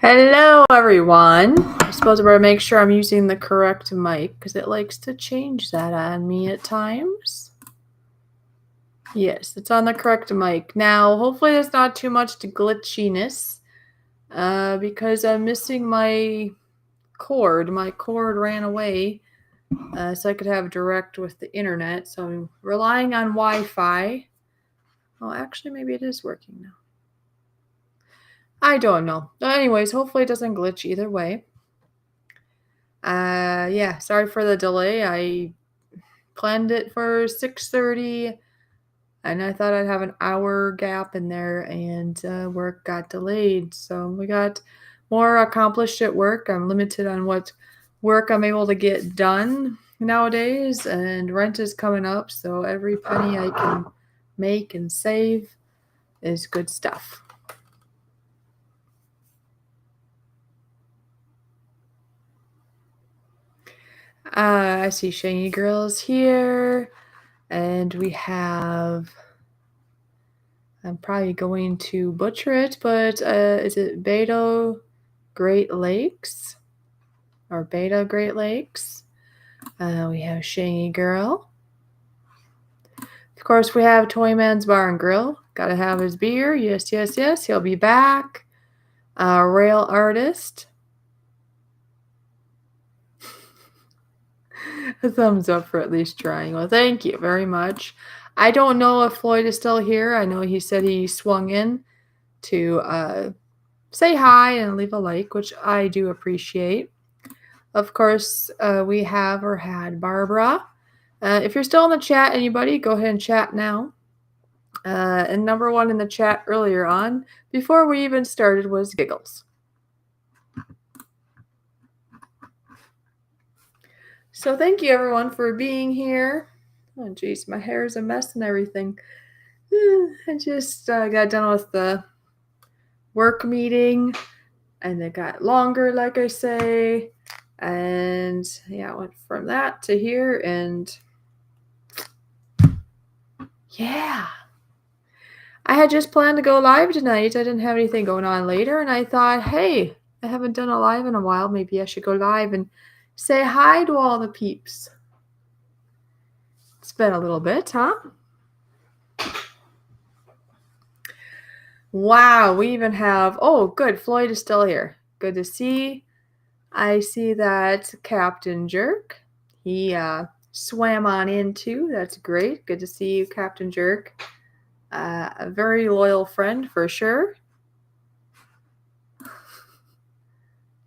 Hello, everyone. I suppose I better make sure I'm using the correct mic because it likes to change that on me at times. Yes, it's on the correct mic. Now, hopefully there's not too much glitchiness because I'm missing my cord. My cord ran away so I could have direct with the internet. So I'm relying on Wi-Fi. Oh, actually, maybe it is working now. I don't know. Anyways, hopefully it doesn't glitch either way. Yeah, sorry for the delay. I planned it for 6:30 and I thought I'd have an hour gap in there and work got delayed. So we got more accomplished at work. I'm limited on what work I'm able to get done nowadays, and rent is coming up, so every penny I can make and save is good stuff. I see Shiny Girls here, and we have, I'm probably going to butcher it, but is it Beta Great Lakes? Or Beta Great Lakes? We have Shiny Girl. Of course, we have Toyman's Bar and Grill. Gotta have his beer. Yes, yes, yes. He'll be back. Rail Artist. A thumbs up for at least trying. Well, thank you very much. I don't know if Floyd is still here. I know he said he swung in to say hi and leave a like, which I do appreciate. Of course, we have or had Barbara. If you're still in the chat, anybody, go ahead and chat now. And number one in the chat earlier on, before we even started, was Giggles. So thank you, everyone, for being here. Oh, geez, my hair is a mess and everything. I just got done with the work meeting, and it got longer, like I say. And yeah, I went from that to here, and yeah. I had just planned to go live tonight. I didn't have anything going on later, and I thought, hey, I haven't done a live in a while. Maybe I should go live and say hi to all the peeps. It's been a little bit, huh? Wow, we even have, oh, good, Floyd is still here. Good to see. I see that Captain Jerk, he swam on in too. That's great. Good to see you, Captain Jerk. A very loyal friend for sure.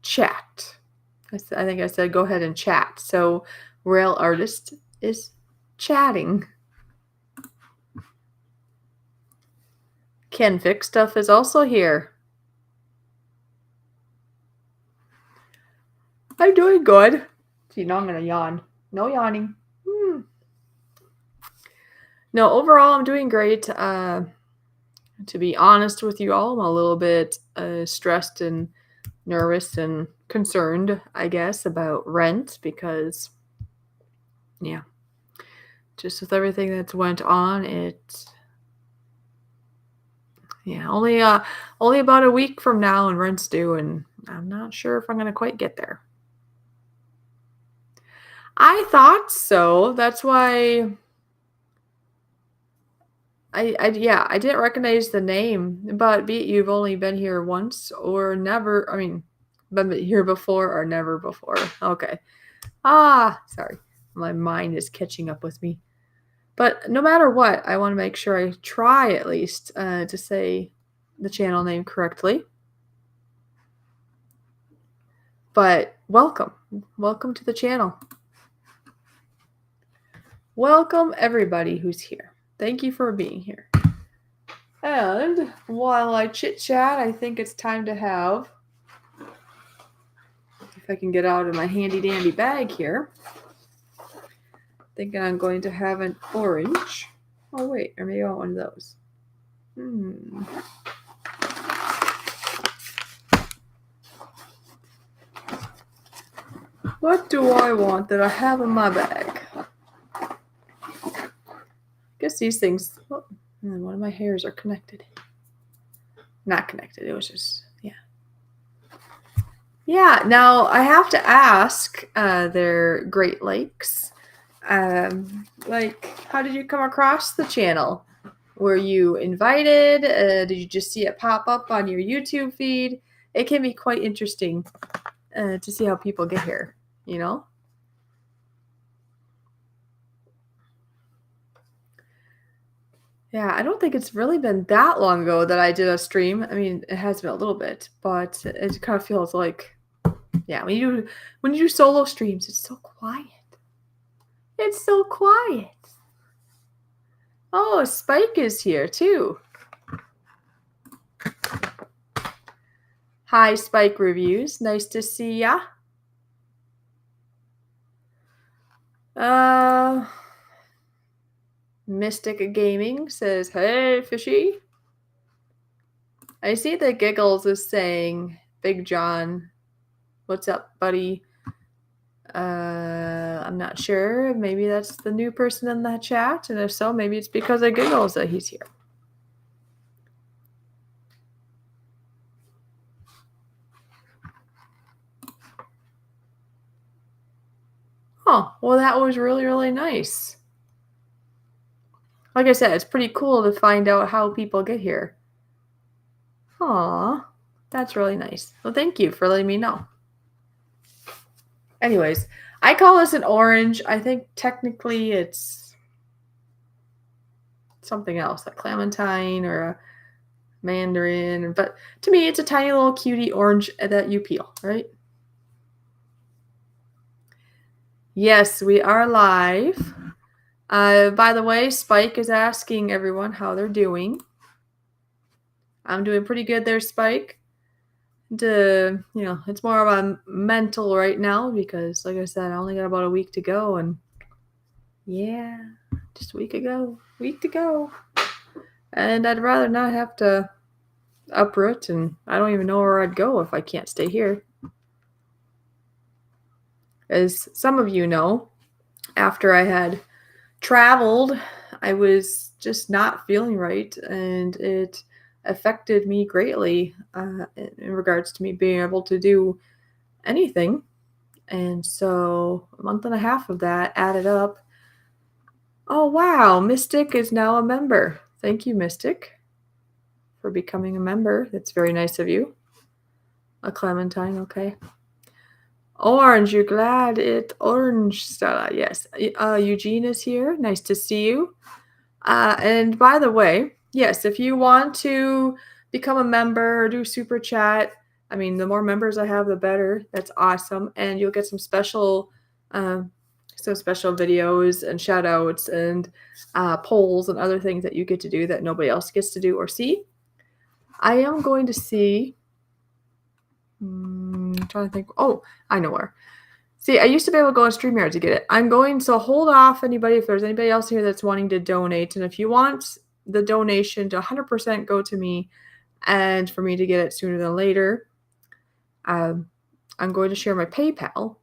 Chat. I think I said go ahead and chat. So Rail Artist is chatting. Ken Fix Stuff is also here. I'm doing good. See, now I'm going to yawn. No yawning. No, overall, I'm doing great. To be honest with you all, I'm a little bit stressed and nervous and concerned, I guess, about rent because, yeah, just with everything that's went on, only about a week from now and rent's due, and I'm not sure if I'm going to quite get there. I thought so. That's why I didn't recognize the name, but you've only been here once or never. I mean, been here before or never before. Okay. Sorry. My mind is catching up with me. But no matter what, I want to make sure I try at least to say the channel name correctly. But welcome. Welcome to the channel. Welcome everybody who's here. Thank you for being here. And while I chit-chat, I think it's time to have, if I can get out of my handy-dandy bag here, thinking I'm going to have an orange. Oh, wait, or maybe I want one of those. What do I want that I have in my bag? I guess these things, one of my hairs are connected. Not connected, it was just, yeah. Yeah, now I have to ask their Great Lakes, like, how did you come across the channel? Were you invited? Did you just see it pop up on your YouTube feed? It can be quite interesting to see how people get here, you know? Yeah, I don't think it's really been that long ago that I did a stream. I mean, it has been a little bit, but it kind of feels like, yeah, when you do solo streams, it's so quiet. It's so quiet. Oh, Spike is here too. Hi, Spike Reviews. Nice to see ya. Mystic Gaming says, "Hey, Fishy." I see that Giggles is saying, "Big John, what's up, buddy?" I'm not sure. Maybe that's the new person in the chat, and if so, maybe it's because of Giggles that he's here. Oh, well, that was really, really nice. Like I said, it's pretty cool to find out how people get here. Aw, that's really nice. Well, thank you for letting me know. Anyways, I call this an orange. I think technically it's something else, like clementine or a mandarin. But to me, it's a tiny little cutie orange that you peel, right? Yes, we are live. By the way, Spike is asking everyone how they're doing. I'm doing pretty good there, Spike. It's more of a mental right now because, like I said, I only got about a week to go, and yeah, just a week to go, and I'd rather not have to uproot, and I don't even know where I'd go if I can't stay here. As some of you know, after I had traveled, I was just not feeling right, and it affected me greatly in regards to me being able to do anything. And so a month and a half of that added up. Oh, wow. Mystic is now a member. Thank you, Mystic, for becoming a member. That's very nice of you. A clementine, okay. Orange, you're glad it orange, Stella. Yes. Eugene is here. Nice to see you. And by the way, yes, if you want to become a member or do super chat, I mean, the more members I have, the better. That's awesome. And you'll get some special videos and shout outs and polls and other things that you get to do that nobody else gets to do or see. I am going to see. I'm trying to think. Oh, I know where. See, I used to be able to go on StreamYard to get it. So hold off anybody if there's anybody else here that's wanting to donate. And if you want the donation to 100% go to me and for me to get it sooner than later, I'm going to share my PayPal.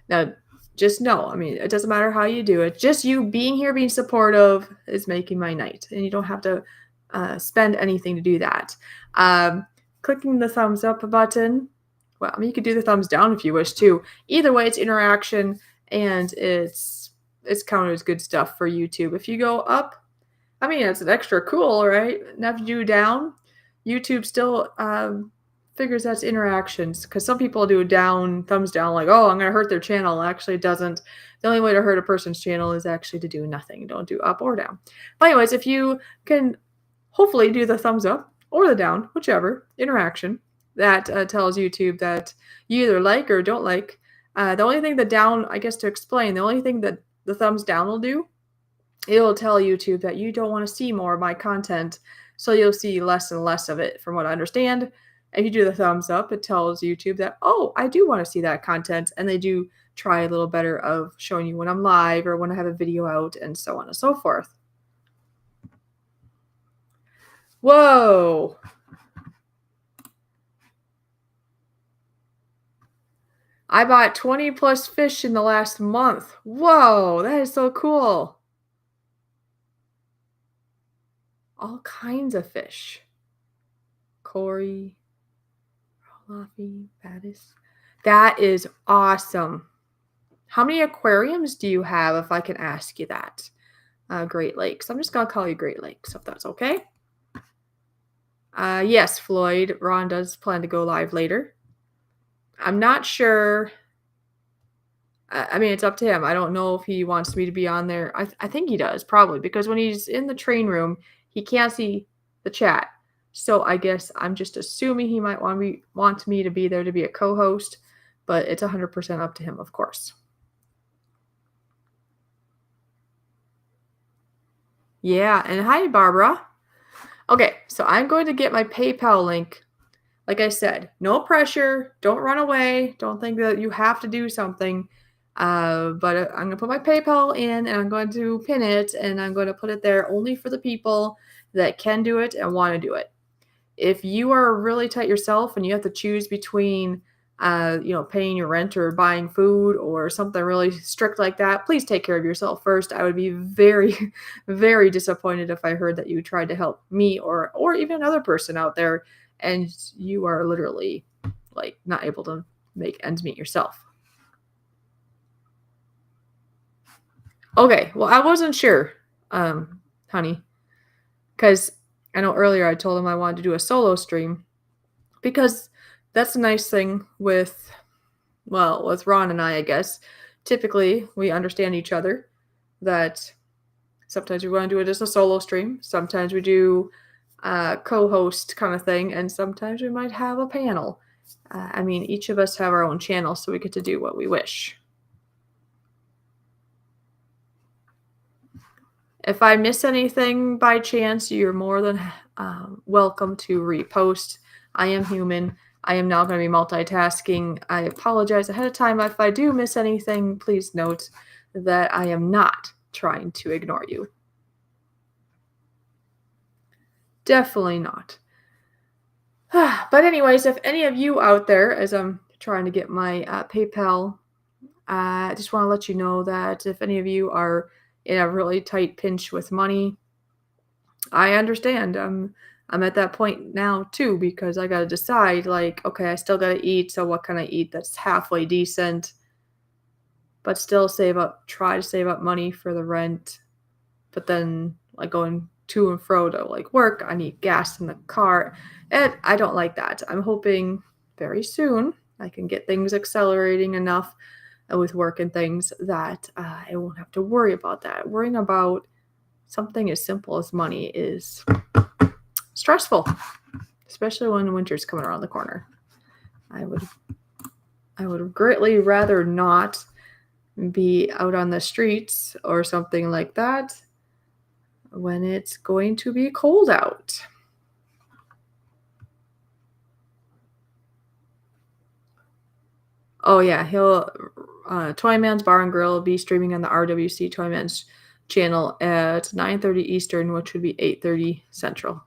Now, just know, I mean, it doesn't matter how you do it. Just you being here, being supportive is making my night. And you don't have to spend anything to do that. Clicking the thumbs up button. Well, I mean, you could do the thumbs down if you wish too. Either way, it's interaction and it's counted as good stuff for YouTube. If you go up, I mean, it's an extra cool, right? And if you do down, YouTube still figures that's interactions because some people do down, thumbs down, like, oh, I'm going to hurt their channel. Actually, it doesn't. The only way to hurt a person's channel is actually to do nothing. Don't do up or down. But anyways, if you can hopefully do the thumbs up or the down, whichever interaction, that tells YouTube that you either like or don't like. The only thing the down, I guess to explain, the only thing that the thumbs down will do, it'll tell YouTube that you don't want to see more of my content, so you'll see less and less of it from what I understand. If you do the thumbs up, it tells YouTube that, oh, I do want to see that content, and they do try a little better of showing you when I'm live or when I have a video out and so on and so forth. Whoa. I bought 20 plus fish in the last month. Whoa, that is so cool. All kinds of fish. Corey, Rolafi, Battis. That is awesome. How many aquariums do you have, if I can ask you that? Great Lakes. I'm just going to call you Great Lakes, if that's okay. Yes, Floyd. Ron does plan to go live later. I'm not sure. I mean, it's up to him. I don't know if he wants me to be on there. I think he does, probably, because when he's in the train room, he can't see the chat. So I guess I'm just assuming he might want me to be there to be a co-host, but it's 100% up to him, of course. Yeah, and hi, Barbara. Okay, so I'm going to get my PayPal link. Like I said, no pressure. Don't run away. Don't think that you have to do something. But I'm going to put my PayPal in, and I'm going to pin it, and I'm going to put it there only for the people that can do it and want to do it. If you are really tight yourself and you have to choose between paying your rent or buying food or something really strict like that, please take care of yourself first. I would be very, very disappointed if I heard that you tried to help me or even another person out there and you are literally like not able to make ends meet yourself. Okay, well, I wasn't sure, honey, because I know earlier I told him I wanted to do a solo stream because that's a nice thing with Ron and I guess. Typically, we understand each other that sometimes we want to do it as a solo stream. Sometimes we do a co-host kind of thing, and sometimes we might have a panel. I mean, each of us have our own channel, so we get to do what we wish. If I miss anything by chance, you're more than welcome to repost. I am human. I am now going to be multitasking. I apologize ahead of time if I do miss anything. Please note that I am not trying to ignore you. Definitely not. But anyways, if any of you out there, as I'm trying to get my PayPal, I just want to let you know that if any of you are in a really tight pinch with money, I understand. I'm at that point now too because I got to decide like, okay, I still got to eat, so what can I eat that's halfway decent but still try to save up money for the rent. But then like going to and fro to like work, I need gas in the car, and I don't like that. I'm hoping very soon I can get things accelerating enough with work and things that I won't have to worry about that. Worrying about something as simple as money is stressful, especially when winter's coming around the corner. I would greatly rather not be out on the streets or something like that when it's going to be cold out. Oh yeah, Toy Man's Bar and Grill will be streaming on the RWC Toy Man's channel at 9:30 Eastern, which would be 8:30 Central.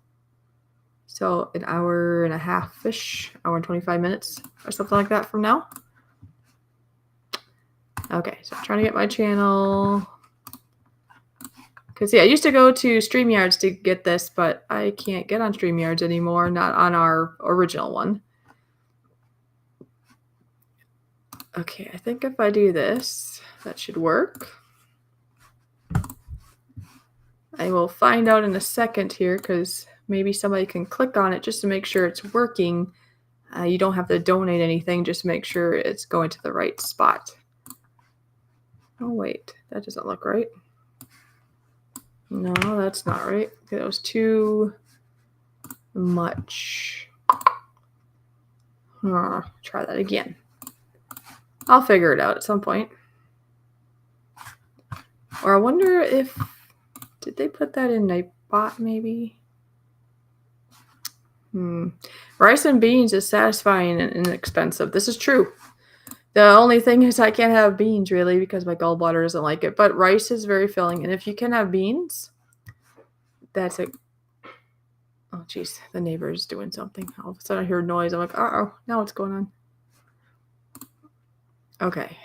So an hour and a half-ish, hour and 25 minutes or something like that from now. Okay, so I'm trying to get my channel. Because, yeah, I used to go to StreamYards to get this, but I can't get on StreamYards anymore, not on our original one. Okay, I think if I do this, that should work. I will find out in a second here because maybe somebody can click on it just to make sure it's working. You don't have to donate anything, just make sure it's going to the right spot. Oh, wait, that doesn't look right. No, that's not right. Okay, that was too much. Try that again. I'll figure it out at some point. Or I wonder if... Did they put that in Nightbot, maybe? Rice and beans is satisfying and inexpensive. This is true. The only thing is I can't have beans, really, because my gallbladder doesn't like it. But rice is very filling. And if you can have beans, that's it. Oh, jeez. The neighbor's doing something. All of a sudden I hear noise. I'm like, uh-oh. Now what's going on? Okay.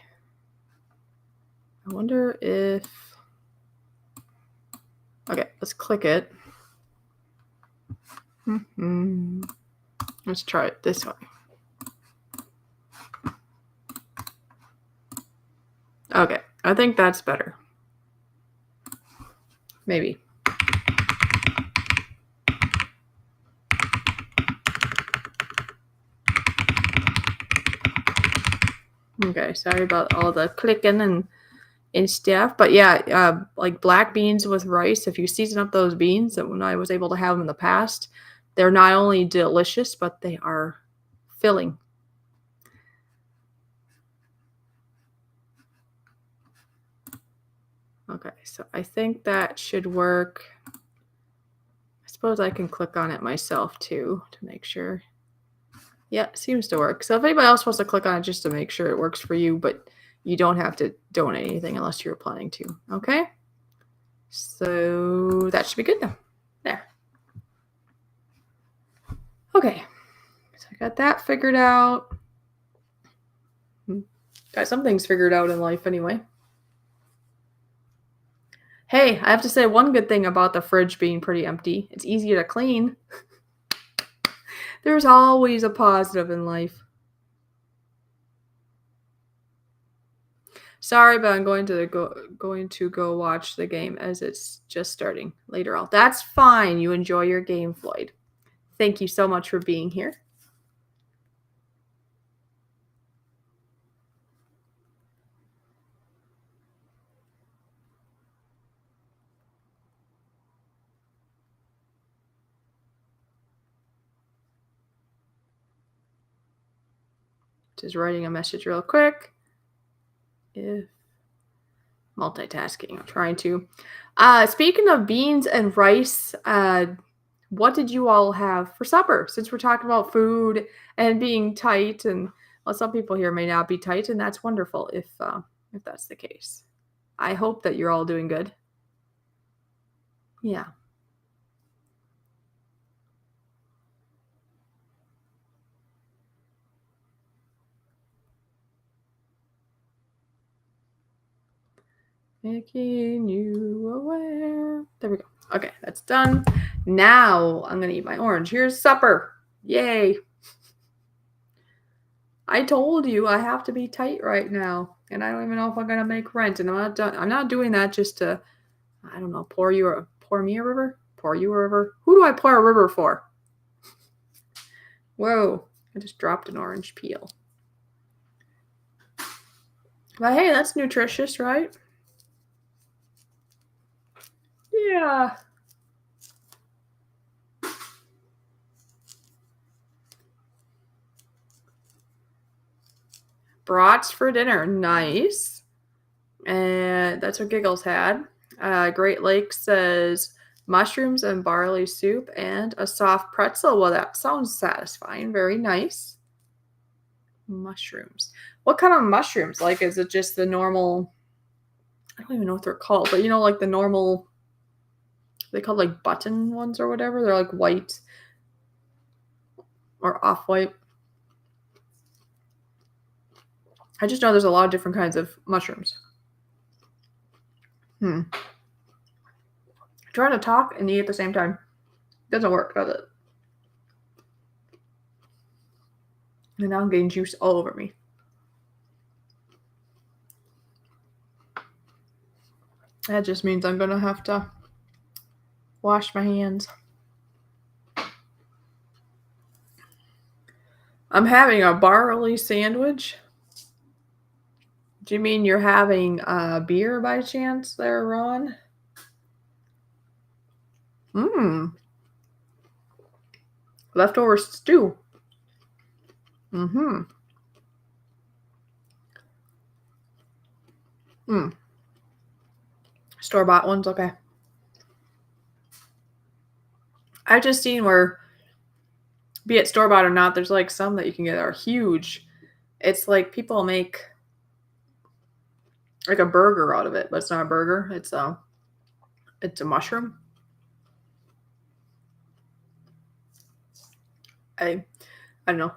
I wonder if... Okay, let's click it. Let's try it this way. Okay, I think that's better. Maybe. Okay, sorry about all the clicking and stuff. But yeah, like black beans with rice, if you season up those beans, that when I was able to have them in the past, they're not only delicious, but they are filling. Okay, so I think that should work. I suppose I can click on it myself too to make sure. Yeah, it seems to work. So if anybody else wants to click on it just to make sure it works for you, but you don't have to donate anything unless you're planning to. Okay? So that should be good now. There. Okay. So I got that figured out. Got some things figured out in life anyway. Hey, I have to say one good thing about the fridge being pretty empty. It's easier to clean. There's always a positive in life. Sorry, but I'm going to go watch the game as it's just starting later on. That's fine. You enjoy your game, Floyd. Thank you so much for being here. Just writing a message real quick. If multitasking, I'm trying to. Speaking of beans and rice, what did you all have for supper? Since we're talking about food and being tight, and well, some people here may not be tight, and that's wonderful if that's the case. I hope that you're all doing good. Yeah. Making you aware. There we go. Okay, that's done. Now I'm going to eat my orange. Here's supper. Yay. I told you I have to be tight right now. And I don't even know if I'm going to make rent. And I'm not doing that just to, I don't know, pour me a river? Pour you a river? Who do I pour a river for? Whoa. I just dropped an orange peel. But hey, that's nutritious, right? Yeah. Brats for dinner. Nice. And that's what Giggles had. Great Lakes says mushrooms and barley soup and a soft pretzel. Well, that sounds satisfying. Very nice. Mushrooms. What kind of mushrooms? Like, is it just the normal? I don't even know what they're called, but like the normal. They called like button ones or whatever. They're like white or off-white. I just know there's a lot of different kinds of mushrooms. Trying to talk and eat at the same time doesn't work, does it? And now I'm getting juice all over me. That just means I'm going to have to wash my hands. I'm having a barley sandwich. Do you mean you're having beer by chance there, Ron? Leftover stew. Store-bought ones, okay. I've just seen where, be it store-bought or not, there's like some that you can get that are huge. It's like people make like a burger out of it, but it's not a burger. It's a mushroom. I don't know.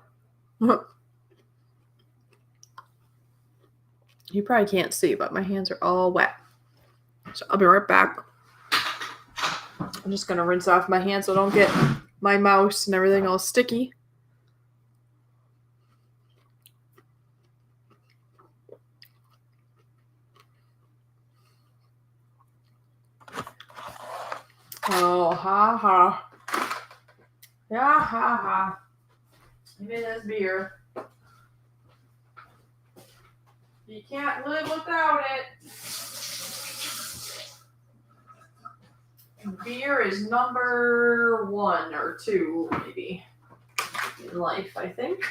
You probably can't see, but my hands are all wet. So I'll be right back. I'm just going to rinse off my hands so I don't get my mouse and everything all sticky. Oh, ha ha. Yeah, ha ha. Give me this beer. You can't live without it. Beer is number 1 or 2, maybe, in life, I think.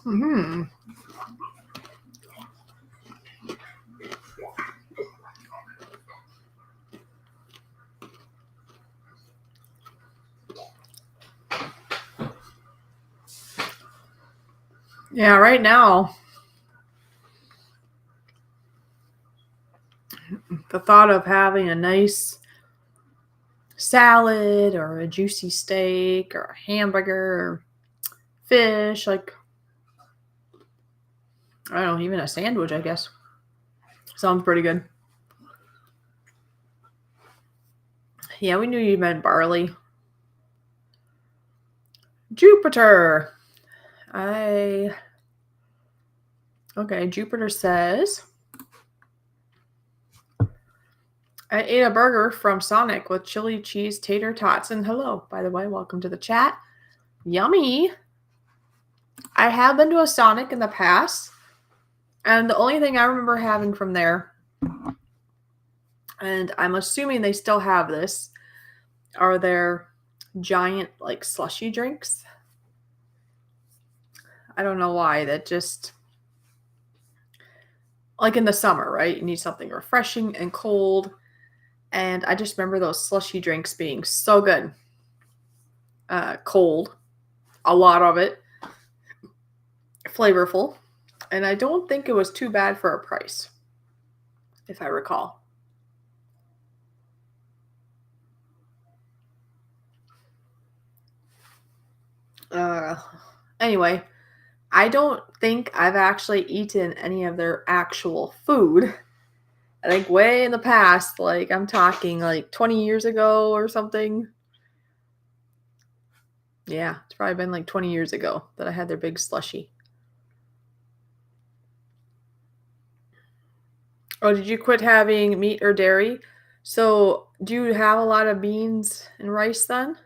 Mm-hmm. Yeah, right now, the thought of having a nice salad or a juicy steak or a hamburger or fish, like, I don't know, even a sandwich, I guess. Sounds pretty good. Yeah, we knew you meant barley. Jupiter. Okay, Jupiter says, I ate a burger from Sonic with chili cheese tater tots. And hello, by the way, welcome to the chat. Yummy. I have been to a Sonic in the past, and the only thing I remember having from there, and I'm assuming they still have this, are their giant, like, slushy drinks. I don't know why. That just, like in the summer, right? You need something refreshing and cold. And I just remember those slushy drinks being so good. Cold. A lot of it. Flavorful. And I don't think it was too bad for a price, if I recall. Anyway, I don't think I've actually eaten any of their actual food. I think way in the past, like I'm talking like 20 years ago or something. Yeah, it's probably been like 20 years ago that I had their big slushy. Oh, did you quit having meat or dairy? So, do you have a lot of beans and rice then?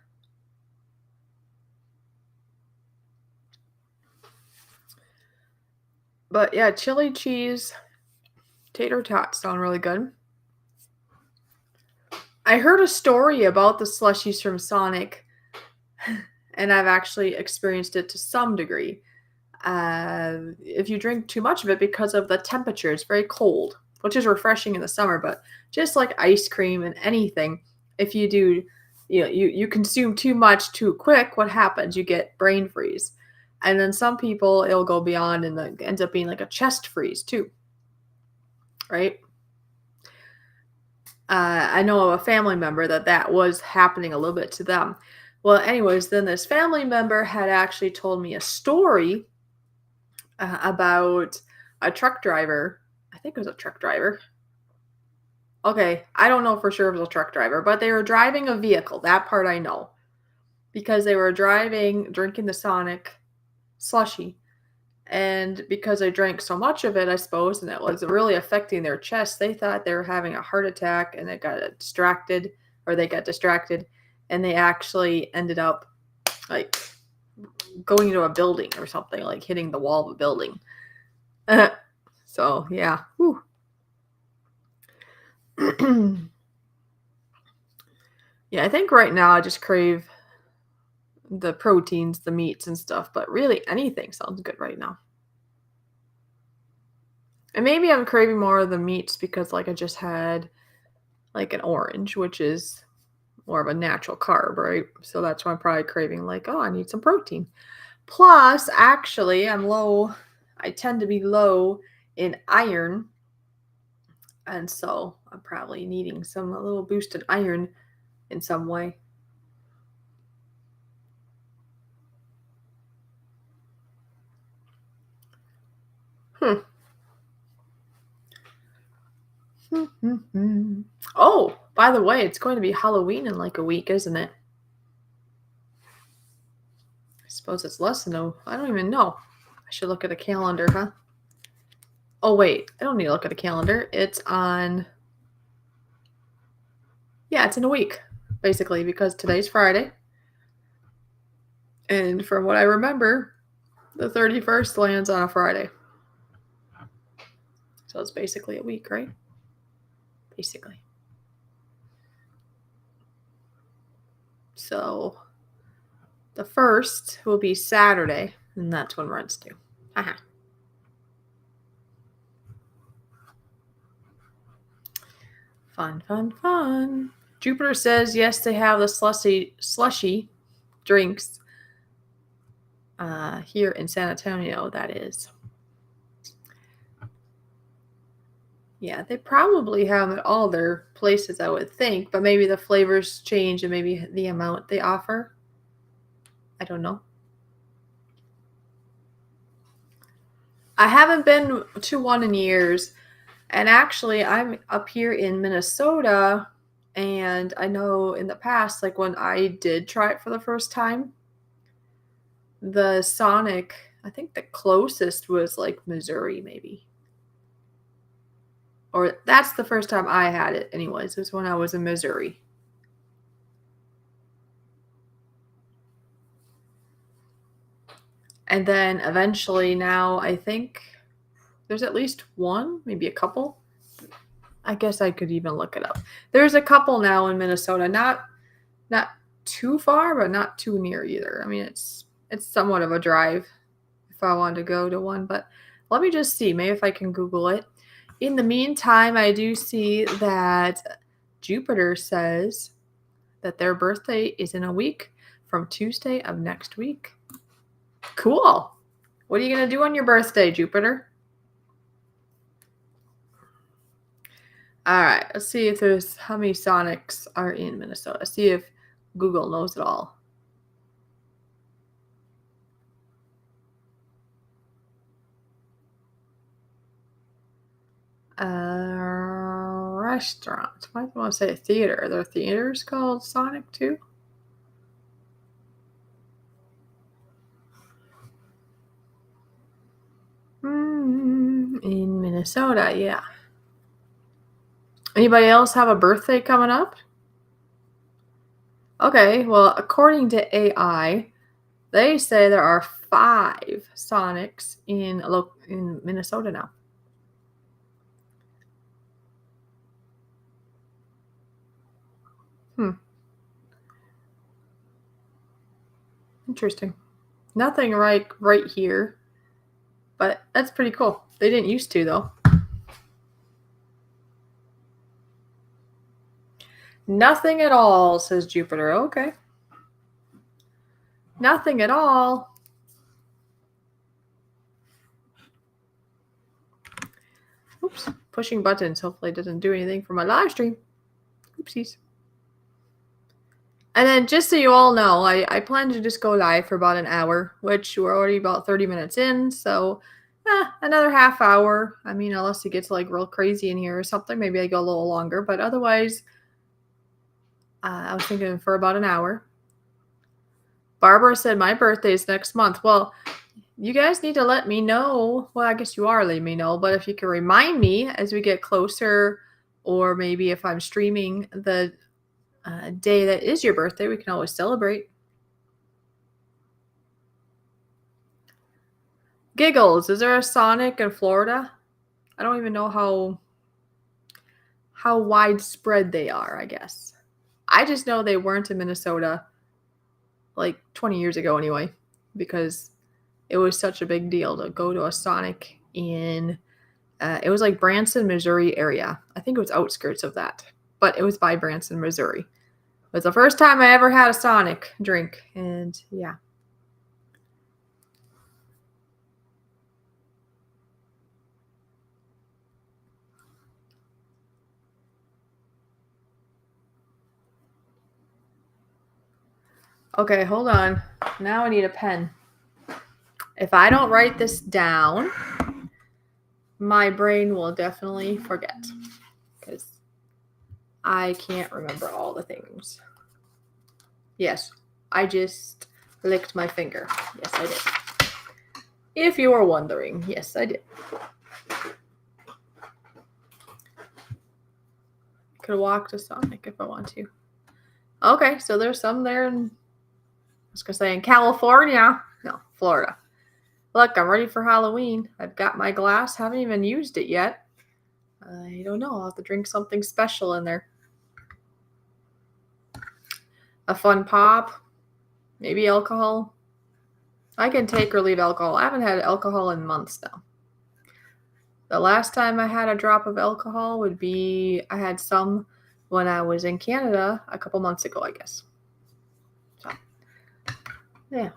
But yeah, chili cheese, tater tots sound really good. I heard a story about the slushies from Sonic, and I've actually experienced it to some degree. If you drink too much of it because of the temperature, it's very cold, which is refreshing in the summer, but just like ice cream and anything, if you do, you consume too much too quick, what happens? You get brain freeze. And then some people, it'll go beyond and it ends up being like a chest freeze too, right? I know of a family member that was happening a little bit to them. Well, anyways, then this family member had actually told me a story about a truck driver. I think it was a truck driver. Okay, I don't know for sure if it was a truck driver, but they were driving a vehicle. That part I know. Because they were drinking the Sonic slushy. And because they drank so much of it, I suppose, and it was really affecting their chest, they thought they were having a heart attack and they got distracted, and they actually ended up like going into a building or something, like hitting the wall of a building. So, yeah. Yeah, I think right now I just crave the proteins, the meats and stuff, but really anything sounds good right now. And maybe I'm craving more of the meats because like I just had like an orange, which is more of a natural carb, right? So that's why I'm probably craving like, oh, I need some protein. Plus, actually, I'm low. I tend to be low in iron. And so I'm probably needing a little boost in iron in some way. Hmm. Oh, by the way, it's going to be Halloween in like a week, isn't it? I suppose it's less than I don't even know. I should look at a calendar, huh? Oh, wait. I don't need to look at a calendar. It's on. Yeah, it's in a week, basically, because today's Friday. And from what I remember, the 31st lands on a Friday. So it's basically a week, right? Basically. So the first will be Saturday, and that's when rent's due. Haha. Fun, fun, fun. Jupiter says yes, they have the slushy drinks here in San Antonio, that is. Yeah, they probably have at all their places, I would think, but maybe the flavors change and maybe the amount they offer. I don't know. I haven't been to one in years. And actually, I'm up here in Minnesota, and I know in the past, like when I did try it for the first time, the Sonic, I think the closest was like Missouri, maybe. Or that's the first time I had it, anyways. It was when I was in Missouri. And then eventually now I think there's at least one, maybe a couple. I guess I could even look it up. There's a couple now in Minnesota, not too far, but not too near either. I mean, it's somewhat of a drive if I wanted to go to one, but let me just see. Maybe if I can Google it. In the meantime, I do see that Jupiter says that their birthday is in a week from Tuesday of next week. Cool. What are you going to do on your birthday, Jupiter? All right, let's see if there's how many Sonics are in Minnesota. See if Google knows it all. Restaurant. Why do I want to say theater? Are there theaters called Sonic too? In Minnesota, yeah. Anybody else have a birthday coming up? Okay, well, according to AI, they say there are 5 Sonics in Minnesota now. Interesting. Nothing right here, but that's pretty cool. They didn't used to though. Nothing at all, says Jupiter. Okay. Nothing at all. Oops. Pushing buttons. Hopefully it doesn't do anything for my live stream. Oopsies. And then just so you all know, I plan to just go live for about an hour, which we're already about 30 minutes in. So another half hour. I mean, unless it gets like real crazy in here or something, maybe I go a little longer. But otherwise, I was thinking for about an hour. Barbara said my birthday is next month. Well, you guys need to let me know. Well, I guess you are letting me know, but if you can remind me as we get closer, or maybe if I'm streaming the day that is your birthday, we can always celebrate. Giggles, is there a Sonic in Florida? I don't even know how widespread they are, I guess. I just know they weren't in Minnesota like 20 years ago anyway, because it was such a big deal to go to a Sonic in It was like Branson, Missouri area. I think it was outskirts of that, but it was by Branson, Missouri. It was the first time I ever had a Sonic drink, and yeah. Okay, hold on. Now I need a pen. If I don't write this down, my brain will definitely forget because I can't remember all the things. Yes, I just licked my finger. Yes, I did. If you were wondering, yes, I did. Could walk to Sonic if I want to. Okay, so there's some there in, I was gonna say in California. No, Florida. Look, I'm ready for Halloween. I've got my glass. Haven't even used it yet. I don't know. I'll have to drink something special in there. A fun pop. Maybe alcohol. I can take or leave alcohol. I haven't had alcohol in months now. The last time I had a drop of alcohol would be, I had some when I was in Canada a couple months ago, I guess. So, yeah.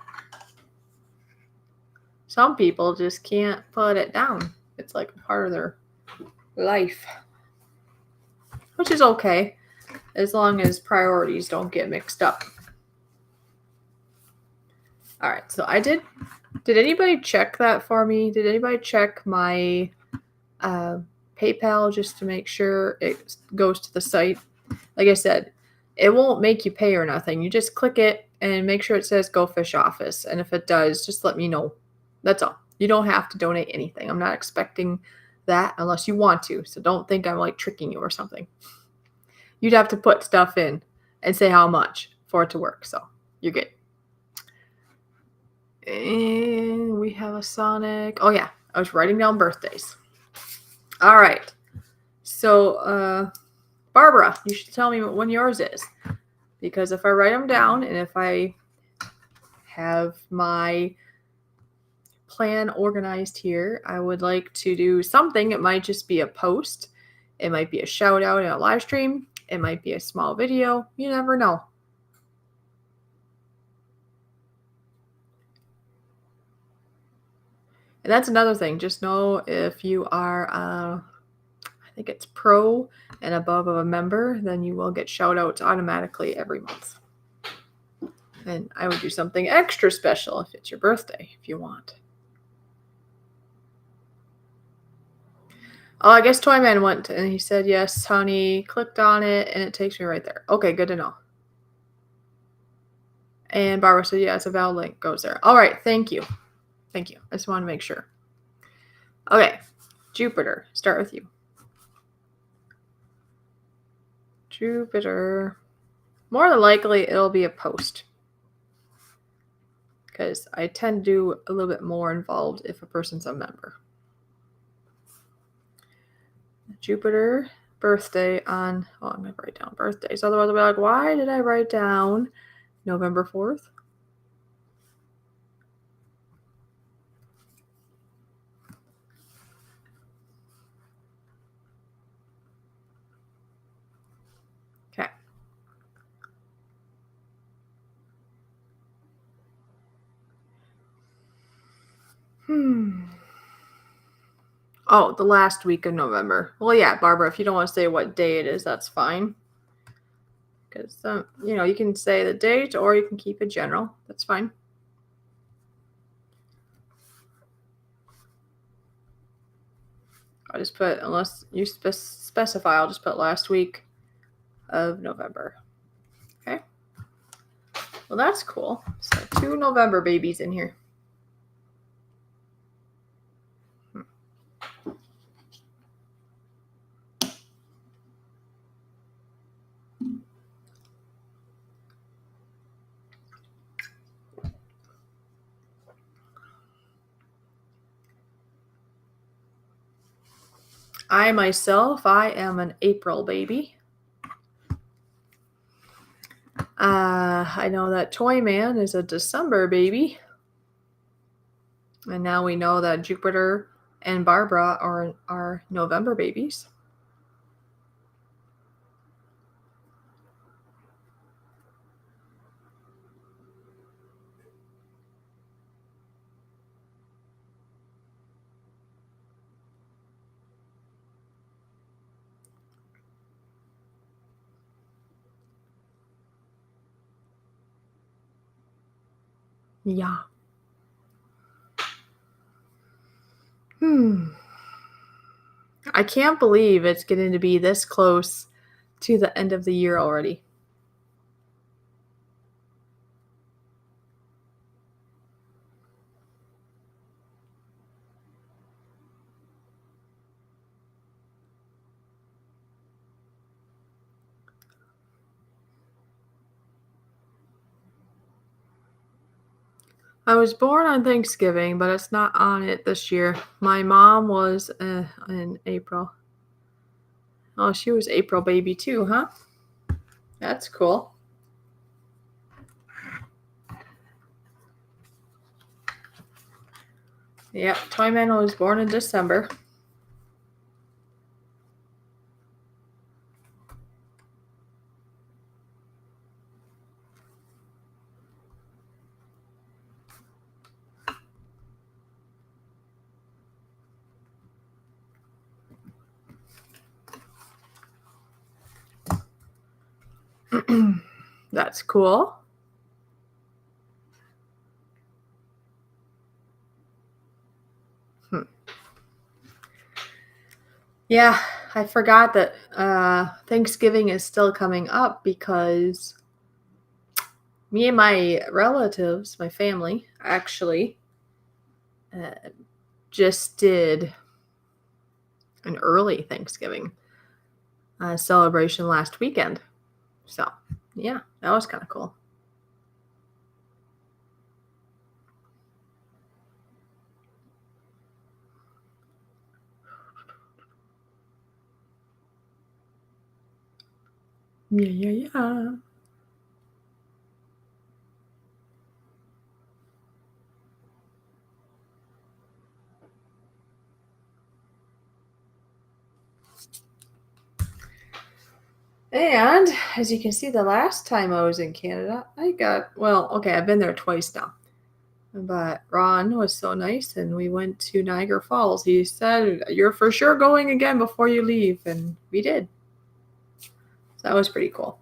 Some people just can't put it down. It's like a part of their life. Which is okay, as long as priorities don't get mixed up. All right, so I did anybody check that for me? Did anybody check my PayPal just to make sure it goes to the site? Like I said, it won't make you pay or nothing. You just click it and make sure it says Go Fish Office. And if it does, just let me know. That's all. You don't have to donate anything. I'm not expecting that unless you want to. So don't think I'm like tricking you or something. You'd have to put stuff in and say how much for it to work. So you're good. And we have a Sonic. Oh, yeah. I was writing down birthdays. All right. So, Barbara, you should tell me when yours is. Because if I write them down and if I have my plan organized here, I would like to do something. It might just be a post. It might be a shout out in a live stream. It might be a small video. You never know. And that's another thing. Just know if you are, I think it's pro and above of a member, then you will get shout outs automatically every month. And I would do something extra special if it's your birthday, if you want. Oh, I guess Toyman went and he said, yes, honey, clicked on it and it takes me right there. Okay, good to know. And Barbara said, yeah, it's a valid link, goes there. All right, thank you. Thank you. I just want to make sure. Okay, Jupiter, start with you. Jupiter. More than likely, it'll be a post. Because I tend to do a little bit more involved if a person's a member. Jupiter, birthday on, oh, I'm going to write down birthdays. Otherwise, I'll be like, why did I write down November 4th? Okay. Oh, the last week of November. Well, yeah, Barbara, if you don't want to say what day it is, that's fine. Because, you can say the date or you can keep it general. That's fine. I'll just put, unless you specify, I'll just put last week of November. Okay. Well, that's cool. So 2 November babies in here. I myself, I am an April baby. I know that Toyman is a December baby. And now we know that Jupiter and Barbara are our November babies. Yeah. I can't believe it's getting to be this close to the end of the year already. I was born on Thanksgiving, but it's not on it this year. My mom was in April. Oh, she was April baby too, huh? That's cool. Yeah, Toy Man was born in December. That's cool. Yeah, I forgot that Thanksgiving is still coming up because me and my relatives, my family, actually uh, just did an early Thanksgiving celebration last weekend. So, yeah, that was kind of cool. Yeah, yeah, yeah. And as you can see, the last time I was in Canada, I've been there twice now. But Ron was so nice, and we went to Niagara Falls. He said, "You're for sure going again before you leave," and we did. So that was pretty cool.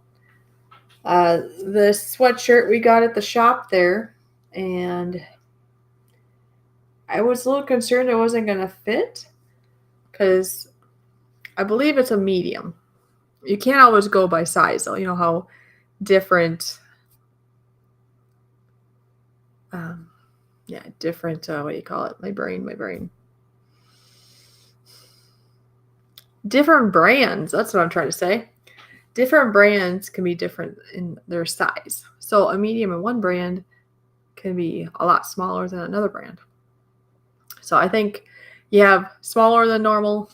The sweatshirt we got at the shop there, and I was a little concerned it wasn't going to fit because I believe it's a medium. You can't always go by size, though. You know how different, um, different, what do you call it? My brain. Different brands. That's what I'm trying to say. Different brands can be different in their size. So a medium in one brand can be a lot smaller than another brand. So I think you have smaller than normal,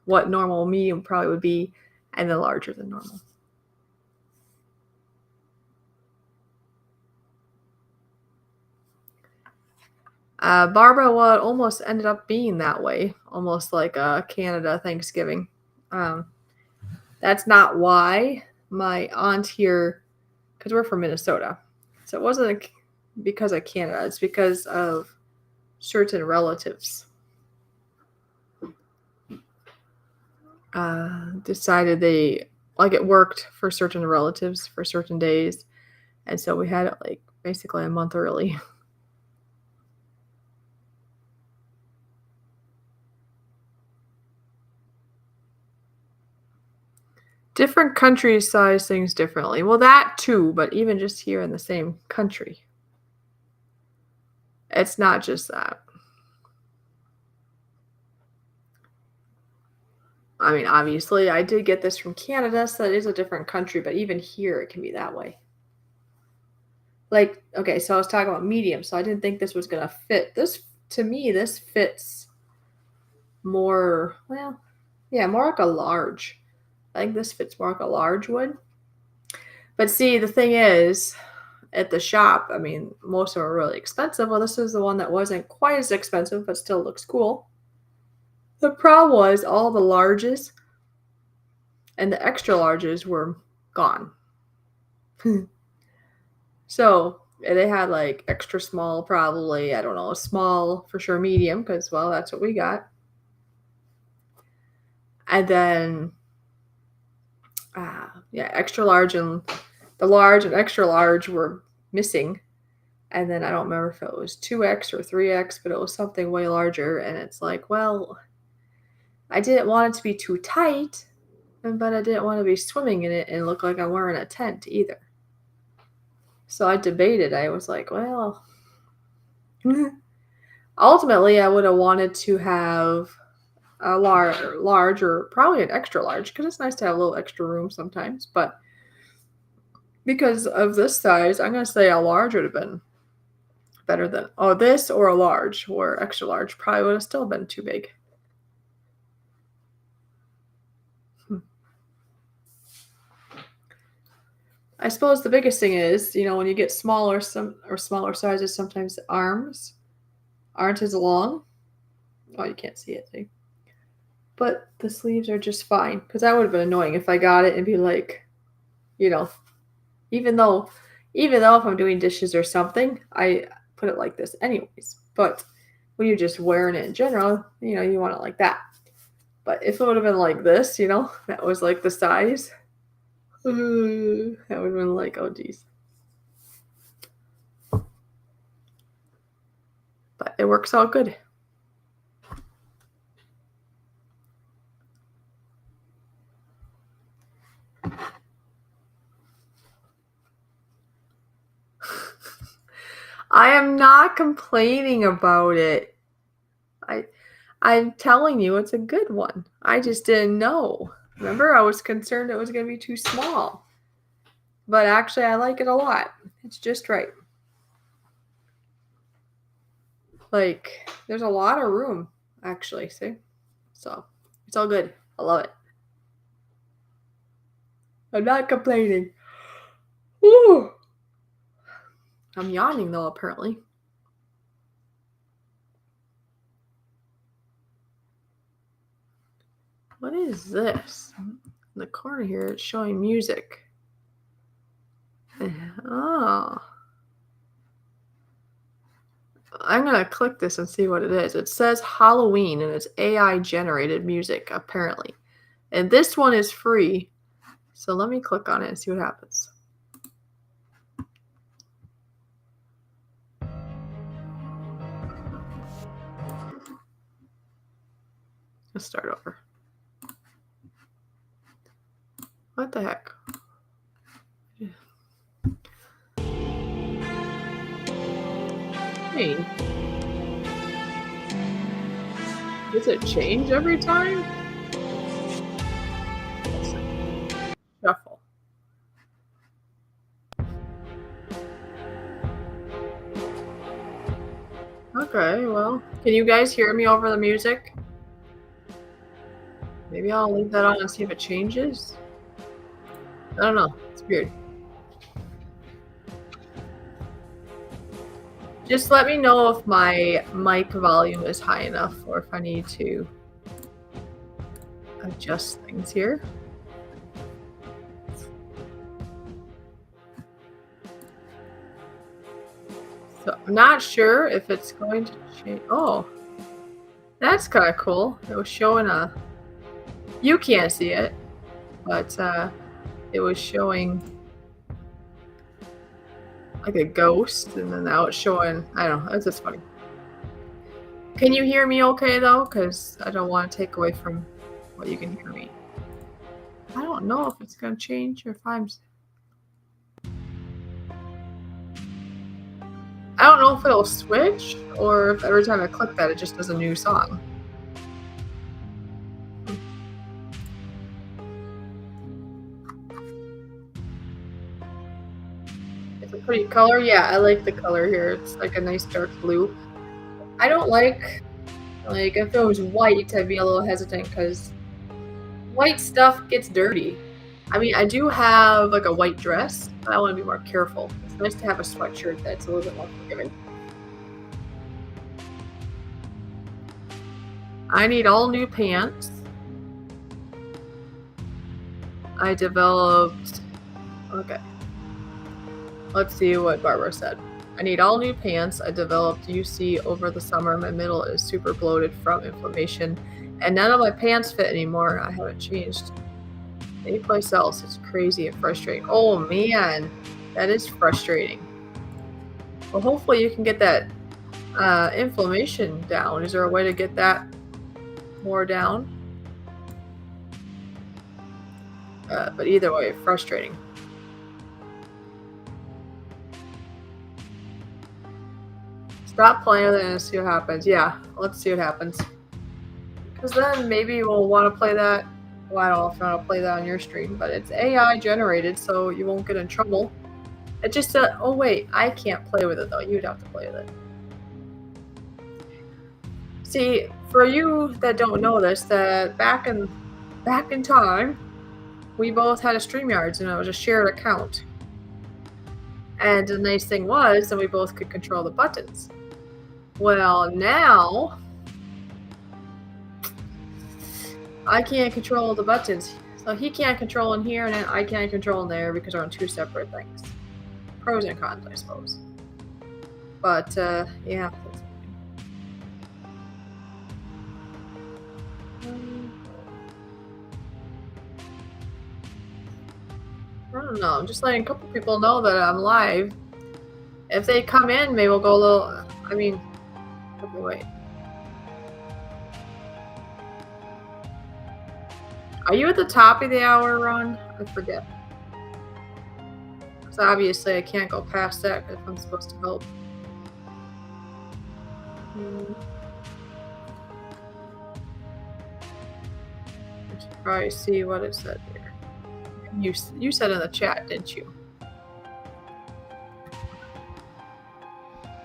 what normal medium probably would be, and then larger than normal. Barbara, what almost ended up being that way, almost like a Canada Thanksgiving. Um, that's not why my aunt here, because we're from Minnesota, so it wasn't because of Canada. It's because of certain relatives decided they like it worked for certain relatives for certain days, and so we had it like basically a month early. Different countries size things differently. Well, that too, but even just here in the same country, it's not just that. I mean, obviously, I did get this from Canada, so it is a different country, but even here, it can be that way. Like, okay, so I was talking about medium, so I didn't think this was going to fit. This, to me, this fits more, well, yeah, more like a large. I think this fits more like a large would. But see, the thing is, at the shop, I mean, most of them are really expensive. Well, this is the one that wasn't quite as expensive, but still looks cool. The problem was all the larges and the extra larges were gone. So they had like extra small, probably, I don't know, small for sure, medium, because, well, that's what we got. And then, yeah, extra large and the large and extra large were missing. And then I don't remember if it was 2X or 3X, but it was something way larger. And it's like, well, I didn't want it to be too tight, but I didn't want to be swimming in it and look like I'm wearing a tent either. So I debated. I was like, well, ultimately, I would have wanted to have a large or probably an extra large, because it's nice to have a little extra room sometimes. But because of this size, I'm going to say a large would have been better than this, or a large, or extra large probably would have still been too big. I suppose the biggest thing is, when you get smaller sizes, sometimes the arms aren't as long. Oh, you can't see it, see? But the sleeves are just fine, because that would have been annoying if I got it and be like, even though if I'm doing dishes or something, I put it like this anyways. But when you're just wearing it in general, you want it like that. But if it would have been like this, that was like the size, that would have been like, oh geez. But it works out good. I am not complaining about it. I'm telling you, it's a good one. I just didn't know. Remember, I was concerned it was going to be too small. But actually, I like it a lot. It's just right. Like, there's a lot of room, actually, see? So, it's all good. I love it. I'm not complaining. Woo! I'm yawning, though, apparently. What is this? In the corner here, it's showing music. Oh. I'm going to click this and see what it is. It says Halloween, and it's AI-generated music, apparently. And this one is free. So let me click on it and see what happens. Let's start over. What the heck? Hey. Does it change every time? Shuffle. Okay, well, can you guys hear me over the music? Maybe I'll leave that on and see if it changes. I don't know. It's weird. Just let me know if my mic volume is high enough, or if I need to adjust things here. So I'm not sure if it's going to change. Oh, that's kind of cool. It was showing you can't see it, but it was showing like a ghost, and then now it's showing, I don't know, it's just funny. Can you hear me okay, though? Because I don't want to take away from what you can hear me. I don't know if it's going to change or if I don't know if it'll switch, or if every time I click that, it just does a new song. It's a pretty color. Yeah, I like the color here. It's like a nice dark blue. I don't like if it was white, I'd be a little hesitant, because white stuff gets dirty. I mean, I do have like a white dress, but I want to be more careful. It's nice to have a sweatshirt that's a little bit more forgiving. I need all new pants. I developed... Okay. Let's see what Barbara said. I need all new pants. I developed UC over the summer. My middle is super bloated from inflammation. And none of my pants fit anymore. I haven't changed anyplace else. It's crazy and frustrating. Oh man, that is frustrating. Well, hopefully you can get that inflammation down. Is there a way to get that more down? But either way, frustrating. Stop playing with it and see what happens. Yeah, let's see what happens. Because then maybe we'll want to play that. Well, I don't know if I want to play that on your stream, but it's AI generated, so you won't get in trouble. It just said, oh wait, I can't play with it though. You'd have to play with it. See, for you that don't know this, that back in time, we both had a StreamYards and it was a shared account. And the nice thing was that we both could control the buttons. Well, now I can't control the buttons. So he can't control in here and then I can't control in there because we're on two separate things. Pros and cons, I suppose. But, yeah. I don't know. I'm just letting a couple people know that I'm live. If they come in, maybe we'll go a little... I mean... Okay, wait. Are you at the top of the hour, Ron? I forget. Because obviously I can't go past that if I'm supposed to help. I should probably see what it said here. You said in the chat, didn't you?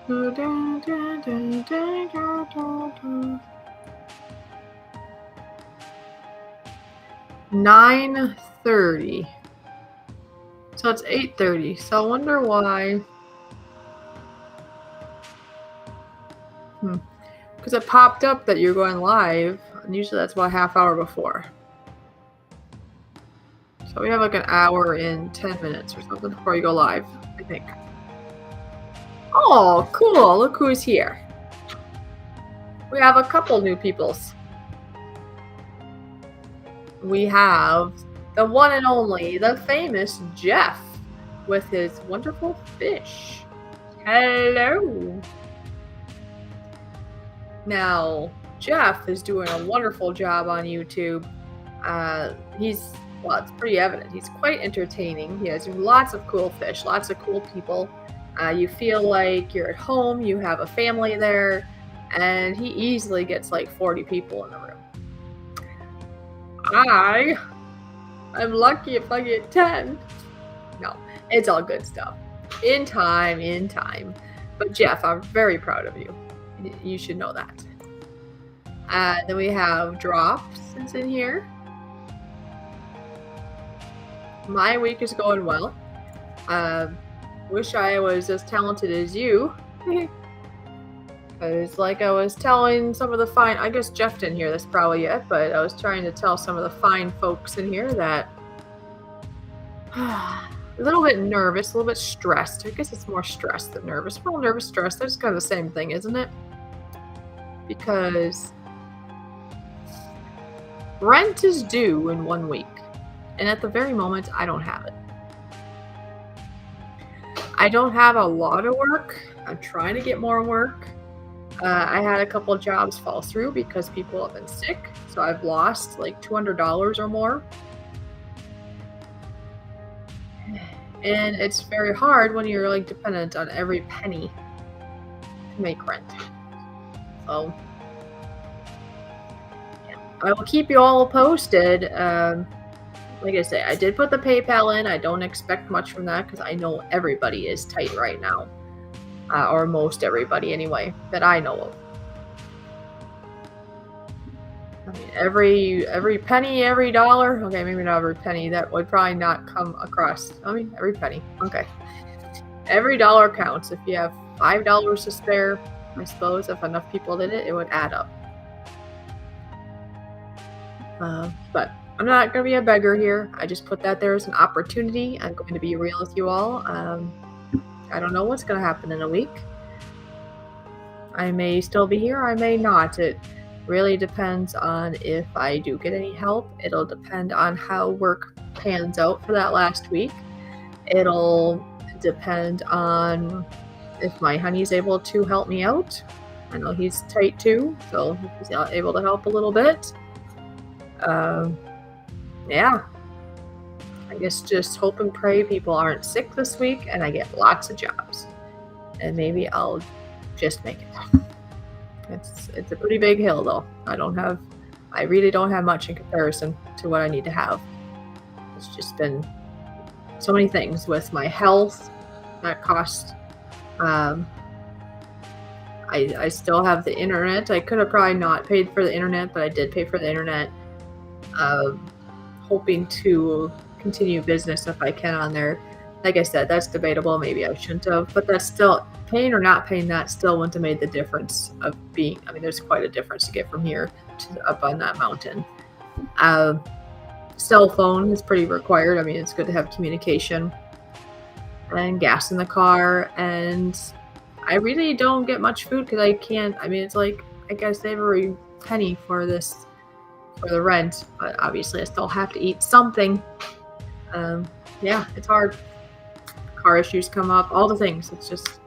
$9:30. So it's 8:30. So I wonder why. Because it popped up that you're going live, and usually that's about a half hour before. So we have like an hour and 10 minutes or something before you go live, I think. Oh, cool. Look who's here. We have a couple new peoples. We have the one and only, the famous Jeff with his wonderful fish. Hello. Now, Jeff is doing a wonderful job on YouTube. Well, it's pretty evident. He's quite entertaining. He has lots of cool fish, lots of cool people. You feel like you're at home, you have a family there, and he easily gets like 40 people in the room. I'm lucky if I get 10. No, it's all good stuff. In time. But Jeff, I'm very proud of you. You should know that. Then we have Drops is in here. My week is going well. Wish I was as talented as you. It's like I was telling some of the fine... I guess Jeff didn't hear this probably yet, but I was trying to tell some of the fine folks in here that... a little bit nervous, a little bit stressed. I guess it's more stressed than nervous. Well, nervous, stressed, that's kind of the same thing, isn't it? Because... rent is due in 1 week. And at the very moment, I don't have it. I don't have a lot of work. I'm trying to get more work. I had a couple of jobs fall through because people have been sick. So I've lost like $200 or more. And it's very hard when you're like dependent on every penny to make rent. So yeah. I will keep you all posted. Like I say, I did put the PayPal in. I don't expect much from that because I know everybody is tight right now. Or most everybody anyway, that I know of. I mean, every penny, every dollar. Okay, maybe not every penny. That would probably not come across. I mean, every penny. Okay. Every dollar counts. If you have $5 to spare, I suppose if enough people did it, it would add up. But I'm not going to be a beggar here. I just put that there as an opportunity. I'm going to be real with you all. I don't know what's going to happen in a week. I may still be here, I may not. It really depends on if I do get any help. It'll depend on how work pans out for that last week. It'll depend on if my honey's able to help me out. I know he's tight too, so he's able to help a little bit. Yeah. I guess just hope and pray people aren't sick this week and I get lots of jobs. And maybe I'll just make it. It's a pretty big hill though. I really don't have much in comparison to what I need to have. It's just been so many things with my health that cost. I still have the internet. I could have probably not paid for the internet, but I did pay for the internet. Hoping to continue business if I can on there. Like I said, that's debatable. Maybe I shouldn't have, but that's still, paying or not paying that still wouldn't have made the difference of being, I mean, there's quite a difference to get from here to up on that mountain. Cell phone is pretty required. I mean, it's good to have communication and gas in the car. And I really don't get much food because it's like, I gotta save every penny for the rent, but obviously I still have to eat something. Yeah, it's hard. Car issues come up, all the things. It's just,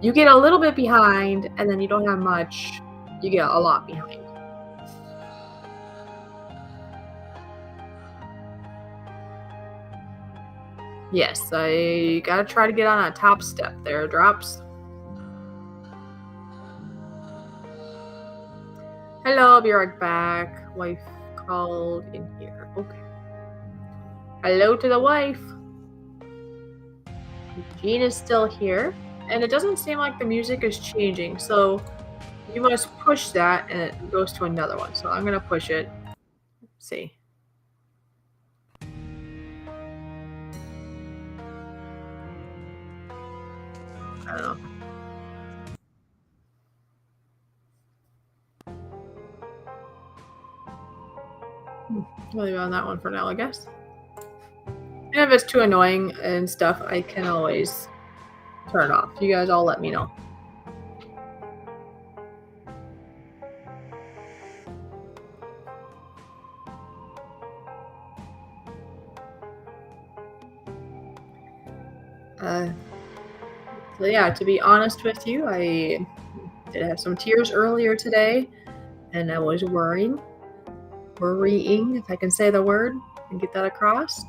you get a little bit behind and then you don't have much. You get a lot behind. Yes, I gotta try to get on a top step there, Drops. Hello, I'll be right back. Wife called in here. Okay. Hello to the wife. Jean is still here, and it doesn't seem like the music is changing, so you must push that and it goes to another one. So I'm gonna push it. Let's see. I don't know. I'll leave it on that one for now, I guess. And if it's too annoying and stuff, I can always turn it off. You guys all let me know. So yeah, to be honest with you, I did have some tears earlier today, and I was worrying, if I can say the word and get that across.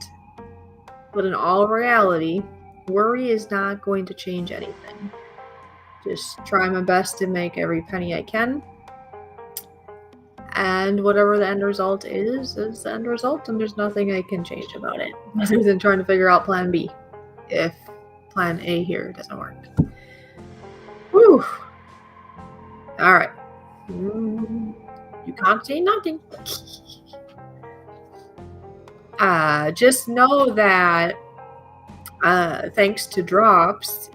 But in all reality, worry is not going to change anything. Just try my best to make every penny I can. And whatever the end result is the end result, and there's nothing I can change about it. Other than trying to figure out plan B if plan A here doesn't work. Whew. All right. You can't say nothing. Just know that thanks to Drops,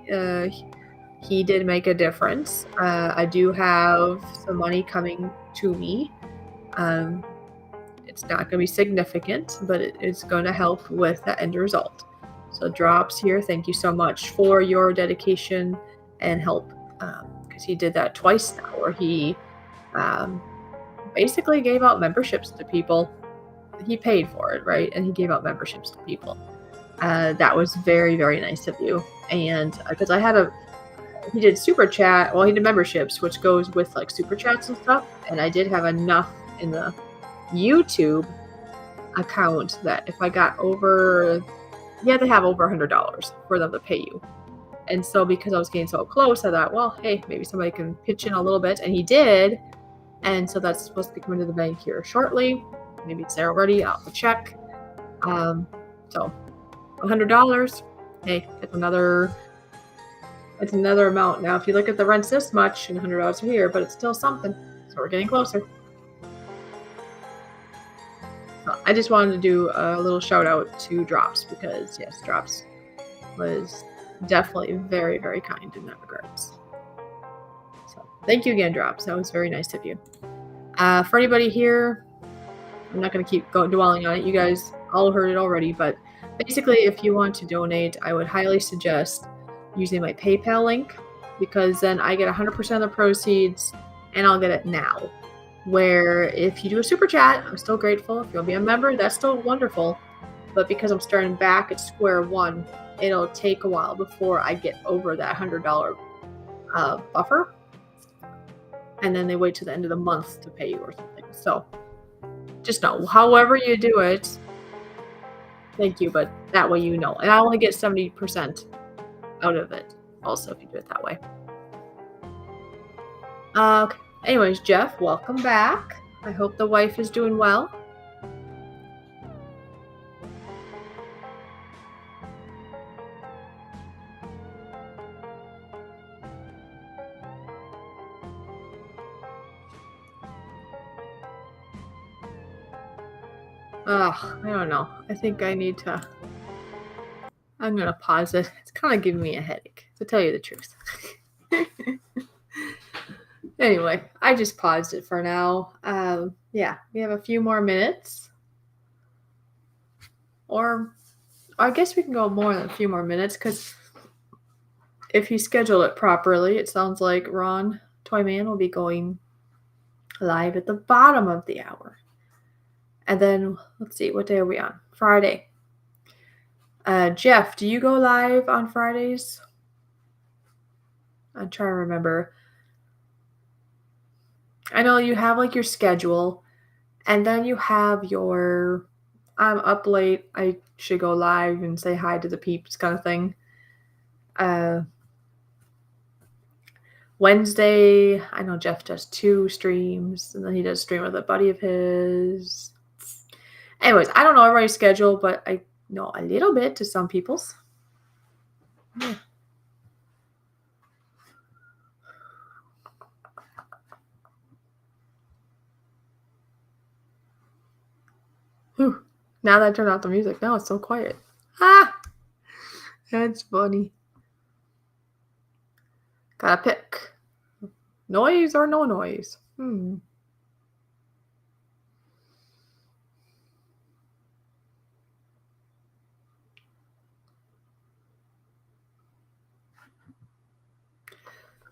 he did make a difference. I do have some money coming to me. It's not going to be significant, but it's going to help with the end result. So Drops here, thank you so much for your dedication and help, because he did that twice now, where he basically gave out memberships to people. He paid for it, right? And he gave out memberships to people. That was very, very nice of you. And because he did super chat, well, he did memberships, which goes with like super chats and stuff. And I did have enough in the YouTube account that if I got over, you had to have over $100 for them to pay you. And so because I was getting so close, I thought, well, hey, maybe somebody can pitch in a little bit. And he did. And so that's supposed to be coming to the bank here shortly. Maybe it's there already. I'll check. So $100. Hey, it's another amount. Now, if you look at the rents this much and $100 here, but it's still something. So we're getting closer. So I just wanted to do a little shout out to Drops because yes, Drops was definitely very, very kind in that regards. So thank you again, Drops. That was very nice of you. For anybody here, I'm not going to keep dwelling on it. You guys all heard it already, but basically, if you want to donate, I would highly suggest using my PayPal link because then I get 100% of the proceeds and I'll get it now. Where if you do a super chat, I'm still grateful. If you'll be a member, that's still wonderful. But because I'm starting back at square one, it'll take a while before I get over that $100 buffer. And then they wait to the end of the month to pay you or something. So just know, however you do it, thank you, but that way you know. And I only get 70% out of it also if you do it that way. Okay. Anyways, Jeff, welcome back. I hope the wife is doing well. Ugh, I don't know. I think I need to... I'm going to pause it. It's kind of giving me a headache, to tell you the truth. Anyway, I just paused it for now. Yeah, we have a few more minutes. Or I guess we can go more than a few more minutes because if you schedule it properly, it sounds like Ron Toyman will be going live at the bottom of the hour. And then, let's see, what day are we on? Friday. Jeff, do you go live on Fridays? I'm trying to remember. I know you have like your schedule, and then you have your I'm up late, I should go live and say hi to the peeps kind of thing. Wednesday, I know Jeff does 2 streams, and then he does stream with a buddy of his. Anyways, I don't know everybody's schedule, but I know a little bit to some people's. Yeah. Whew. Now that I turned off the music, now it's so quiet. Ah! That's funny. Gotta pick. Noise or no noise?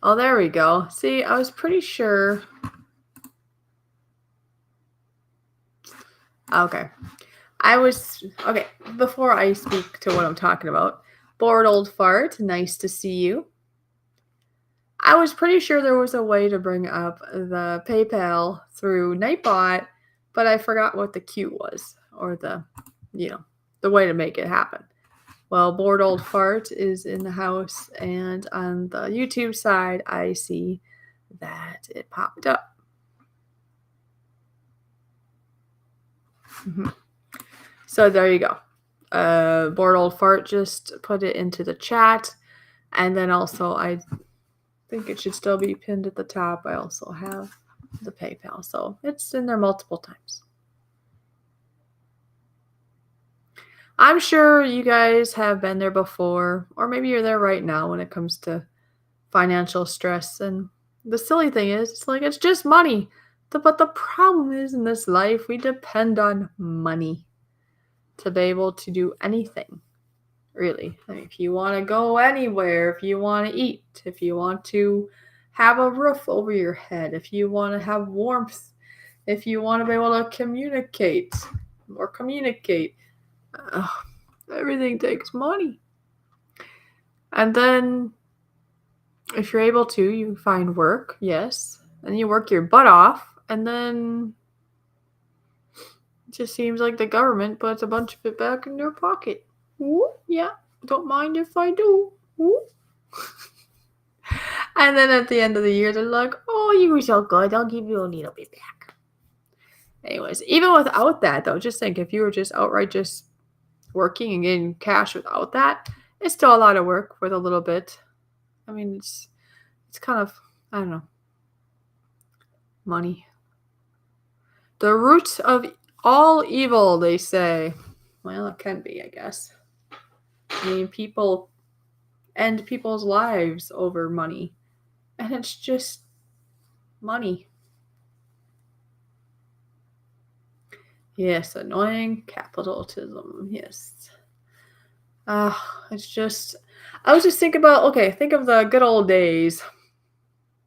Oh, there we go. See, I was pretty sure. Okay. Okay, before I speak to what I'm talking about, Bored Old Fart, nice to see you. I was pretty sure there was a way to bring up the PayPal through Nightbot, but I forgot what the cue was, or the way to make it happen. Well, Bored Old Fart is in the house, and on the YouTube side, I see that it popped up. So there you go. Bored Old Fart just put it into the chat, and then also I think it should still be pinned at the top. I also have the PayPal, so it's in there multiple times. I'm sure you guys have been there before, or maybe you're there right now when it comes to financial stress. And the silly thing is, it's just money. But the problem is, in this life, we depend on money to be able to do anything, really. If you want to go anywhere, if you want to eat, if you want to have a roof over your head, if you want to have warmth, if you want to be able to communicate, everything takes money. And then if you're able to, you find work, yes, and you work your butt off, and then it just seems like the government puts a bunch of it back in your pocket. Ooh, yeah, don't mind if I do. Ooh. And then at the end of the year, they're like, oh, you were so good, I'll give you a little bit back. Anyways, even without that, though, just think if you were just outright just working and getting cash without that, it's still a lot of work with a little bit. I mean, it's kind of, I don't know, money. The root of all evil, they say. Well, it can be, I guess. I mean, people end people's lives over money. And it's just money. Yes, annoying capitalism. Yes. It's just, I was just thinking about, okay, think of the good old days.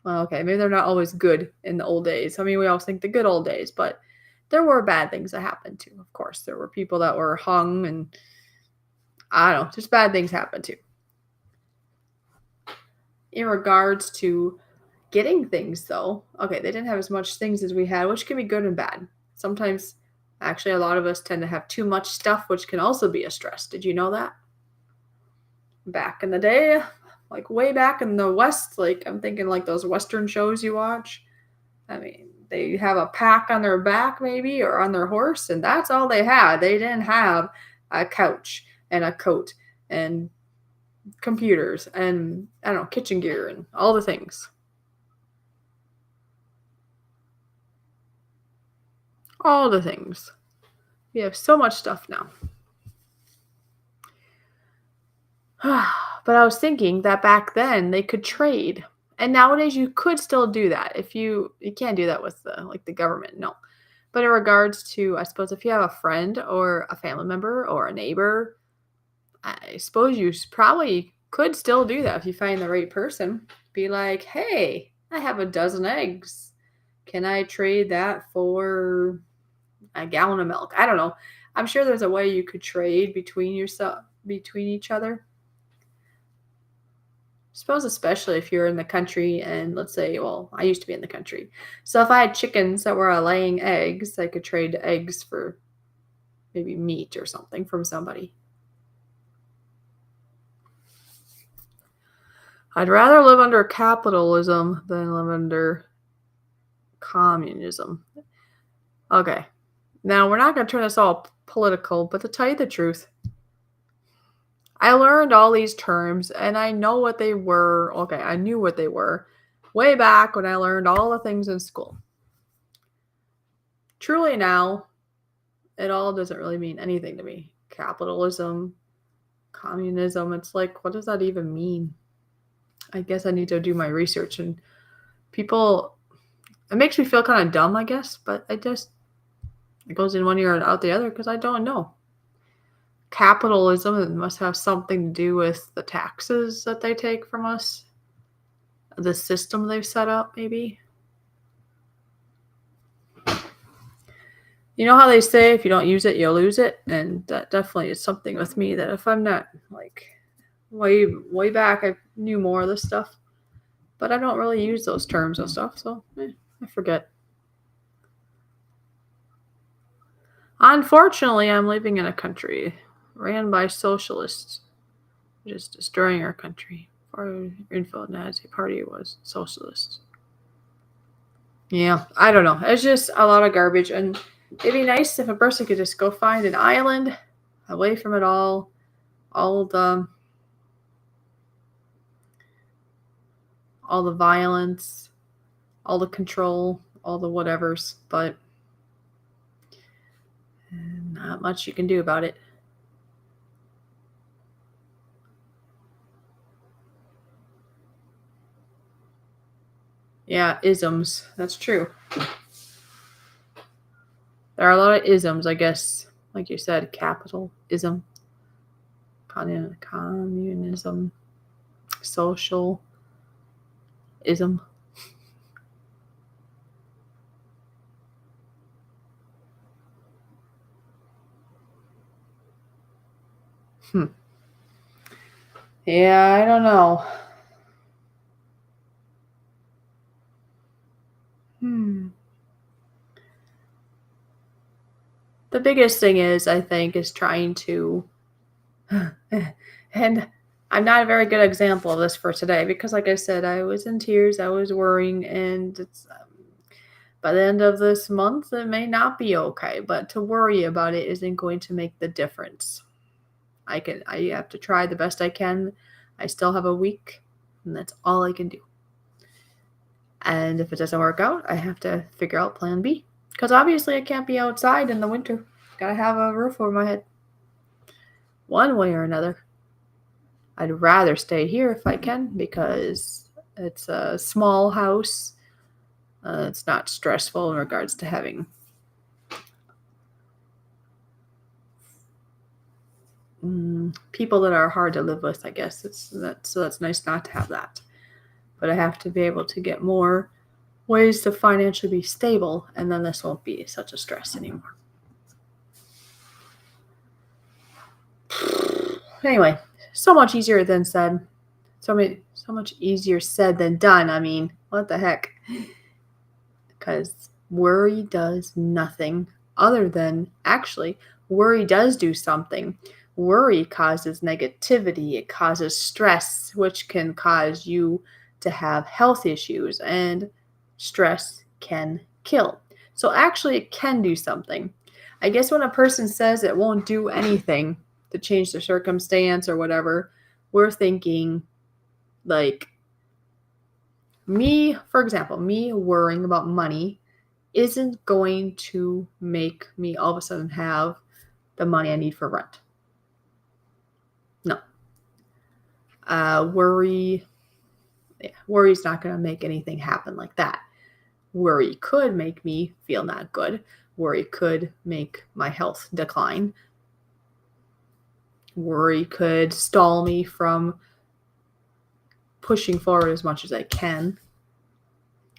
Well, okay, maybe they're not always good in the old days. I mean, we always think the good old days, but there were bad things that happened too. Of course, there were people that were hung, and I don't know, just bad things happened too. In regards to getting things, though, okay, they didn't have as much things as we had, which can be good and bad. Sometimes, actually, a lot of us tend to have too much stuff, which can also be a stress. Did you know that? Back in the day, like way back in the West, like I'm thinking like those Western shows you watch. I mean, they have a pack on their back maybe or on their horse, and that's all they had. They didn't have a couch and a coat and computers and I don't know, kitchen gear and all the things. All the things. We have so much stuff now. But I was thinking that back then they could trade. And nowadays you could still do that. If you can't do that with the government, no. But in regards to, I suppose, if you have a friend or a family member or a neighbor, I suppose you probably could still do that if you find the right person. Be like, hey, I have a dozen eggs. Can I trade that for a gallon of milk? I don't know. I'm sure there's a way you could trade between each other. Suppose especially if you're in the country and let's say, well, I used to be in the country. So if I had chickens that were laying eggs, I could trade eggs for maybe meat or something from somebody. I'd rather live under capitalism than live under communism. Okay. Now, we're not going to turn this all political, but to tell you the truth, I learned all these terms and I know what they were. Okay, I knew what they were way back when I learned all the things in school. Truly now, it all doesn't really mean anything to me. Capitalism, communism, it's like, what does that even mean? I guess I need to do my research and people, it makes me feel kind of dumb, I guess, but it goes in one ear and out the other because I don't know. Capitalism, it must have something to do with the taxes that they take from us, the system they've set up, maybe. You know how they say if you don't use it, you'll lose it? And that definitely is something with me that if I'm not like way back, I knew more of this stuff, but I don't really use those terms and stuff, so I forget. Unfortunately, I'm living in a country ran by socialists, just destroying our country. Our info Nazi party was socialist. Yeah, I don't know. It's just a lot of garbage, and it'd be nice if a person could just go find an island away from it all the violence, all the control, all the whatevers, but not much you can do about it. Yeah, isms. That's true. There are a lot of isms, I guess. Like you said, capitalism, communism, socialism. Hmm. Yeah, I don't know. The biggest thing is, I think, is trying to, and I'm not a very good example of this for today because, like I said, I was in tears, I was worrying, and it's by the end of this month, it may not be okay, but to worry about it isn't going to make the difference. I have to try the best I can. I still have a week, and that's all I can do. And if it doesn't work out, I have to figure out plan B. Because obviously I can't be outside in the winter. Gotta have a roof over my head. One way or another. I'd rather stay here if I can because it's a small house. It's not stressful in regards to having people that are hard to live with, I guess. So that's nice not to have that. But I have to be able to get more ways to financially be stable, and then this won't be such a stress anymore. Anyway, so much easier than said. So much easier said than done. I mean, what the heck? Because worry does nothing other than, actually, worry does do something. Worry causes negativity. It causes stress, which can cause you to have health issues, and stress can kill. So actually, it can do something. I guess when a person says it won't do anything to change their circumstance or whatever, we're thinking like, me, for example, me worrying about money isn't going to make me all of a sudden have the money I need for rent. No. Worry's not going to make anything happen like that. Worry could make me feel not good. Worry could make my health decline. Worry could stall me from pushing forward as much as I can.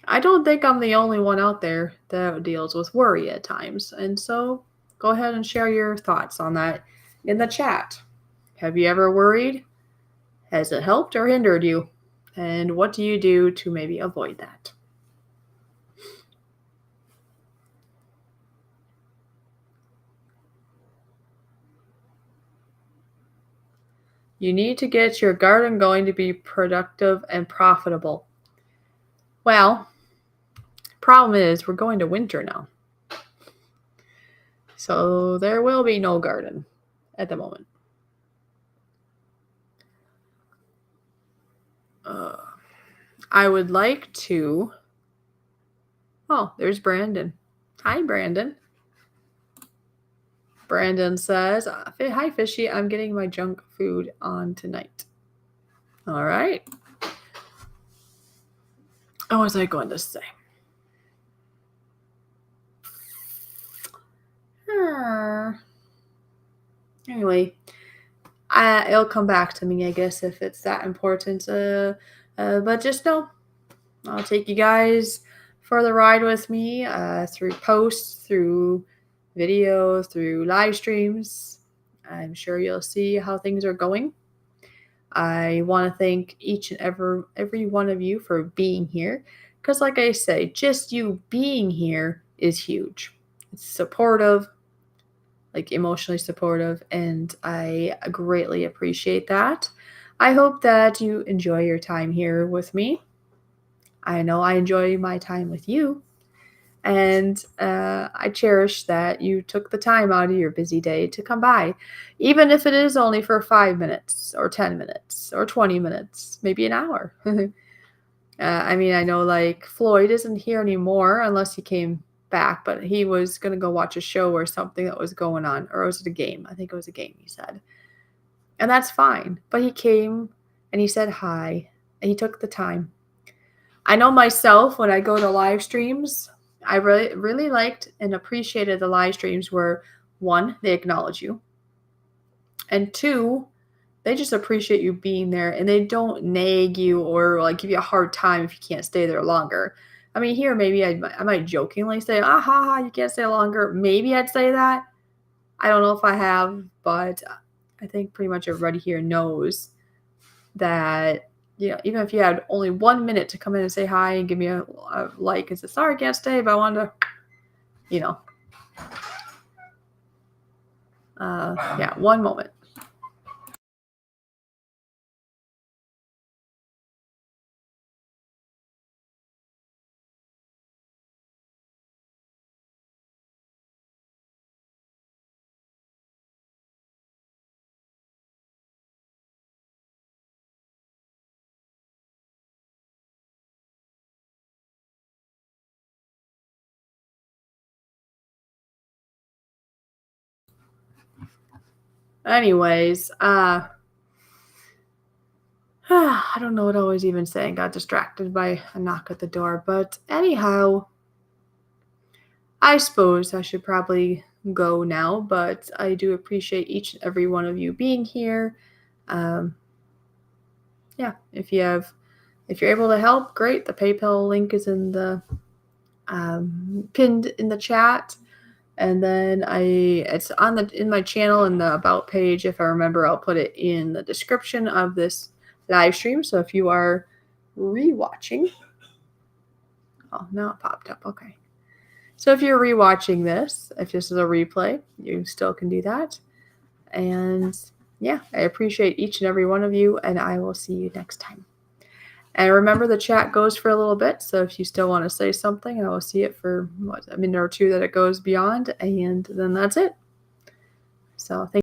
I don't think I'm the only one out there that deals with worry at times. And so go ahead and share your thoughts on that in the chat. Have you ever worried? Has it helped or hindered you? And what do you do to maybe avoid that? You need to get your garden going to be productive and profitable. Well, problem is we're going to winter now. So there will be no garden at the moment. I would like to... Oh, there's Brandon. Hi, Brandon. Brandon says, hi, Fishy. I'm getting my junk food on tonight. All right. What was I going to say? Anyway, it'll come back to me, I guess, if it's that important. But just know, I'll take you guys for the ride with me through posts, through videos, through live streams. I'm sure you'll see how things are going. I want to thank each and every one of you for being here, because like I say, just you being here is huge. It's supportive, like emotionally supportive, and I greatly appreciate that. I hope that you enjoy your time here with me. I know I enjoy my time with you, and I cherish that you took the time out of your busy day to come by, even if it is only for 5 minutes or 10 minutes or 20 minutes, maybe an hour. I mean, I know like Floyd isn't here anymore unless he came back, but he was going to go watch a show or something that was going on, or was it a game? I think it was a game, he said. And that's fine. But he came and he said hi and he took the time. I know myself, when I go to live streams, I really liked and appreciated the live streams where, one, they acknowledge you, and two, they just appreciate you being there, and they don't nag you or like give you a hard time if you can't stay there longer. I mean, here maybe I might jokingly say, ha ha, you can't stay longer. Maybe I'd say that. I don't know if I have, but I think pretty much everybody here knows that, you know, even if you had only 1 minute to come in and say hi and give me a like and say, sorry, I can't stay, but I wanted to, you know. Yeah, one moment. Anyways, I don't know what I was even saying. Got distracted by a knock at the door. But anyhow, I suppose I should probably go now, but I do appreciate each and every one of you being here. Yeah, if you're able to help, great. The PayPal link is in the pinned in the chat. And then it's in my channel in the about page. If I remember, I'll put it in the description of this live stream. So if you are rewatching, oh, now it popped up. Okay. So if you're rewatching this, if this is a replay, you still can do that. And yeah, I appreciate each and every one of you, and I will see you next time. And remember, the chat goes for a little bit, so if you still want to say something, I will see it for a minute or two that it goes beyond, and then that's it. So thank